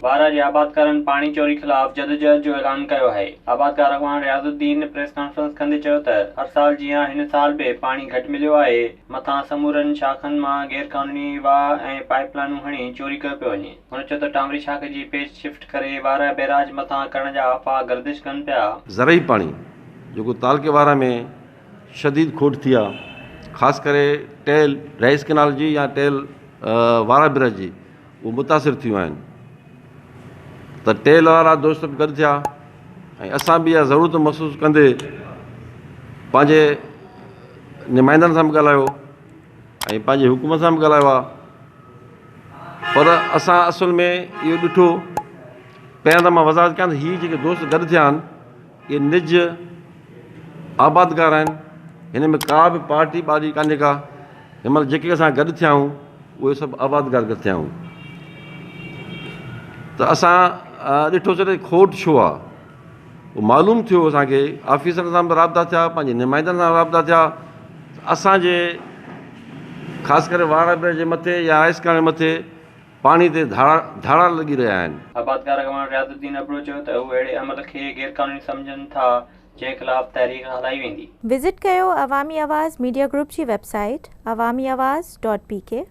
वारा जे आबादकारनि पाणी चोरी ख़िलाफ़ जदोजहद जो ऐलान कयो आहे। आबादकार अॻवान रियाज़ुद्दीन प्रेस कॉन्फ्रेंस कंदे चयो त हर साल जीअं हिन साल बि पाणी घटि मिलियो आहे, मथां समूरनि शाखनि मां गैरकानूनी वाह ऐं पाइपलाइनूं हणी चोरी कयो पियो वञे। हुन चयो त टामरी शाख जी पेच शिफ्ट करे वारा बैराज मथां करण जा अफ़वाह गर्दिश कनि पिया। ज़रई पाणी जेको तालके वारा में शदीद खोट थी आहे, ख़ासि करे टेल राइस कैनाल जी या टेल वारा ब्रिज जी, उहे मुतासिर थियूं आहिनि। त टेल वारा दोस्त बि गॾु थिया ऐं असां बि इहा ज़रूरत महसूसु कंदे पंहिंजे नुमाइंदनि सां बि ॻाल्हायो ऐं पंहिंजी हुकूमत सां बि ॻाल्हायो आहे। पर असां असुल में इहो ॾिठो, पहिरियां त मां वज़ाहत कयां त हीअ जेके दोस्त गॾु थिया आहिनि, इहे निज आबादकार आहिनि। हिन में का बि पार्टी कान्हे का। हिन महिल जेके असां गॾु थिया आहियूं उहे सभु आबादकार गॾु थिया आहियूं। त असां ॾिठोसीं त खोट छो आहे, उहो मालूम थियो असांखे। ऑफिसरनि सां बि राब्ता थिया, पंहिंजे नुमाइंदनि सां राब्ता थिया। असांजे ख़ासि करे वारा ब्रिज जे मथे या राइस कैनाल जे मथे पाणी ते धाड़ा लॻी रहिया आहिनि। आबादकार अॻवान रियाज़ुद्दीन अबरो चयो त उहे अहिड़े अमल खे गैरकानूनी सम्झनि था जंहिं ख़िलाफ़ तहरीक हलाई वेंदी। विज़िट कयो अवामी आवाज़ मीडिया ग्रुप जी वेबसाइट awamiawaz.pk।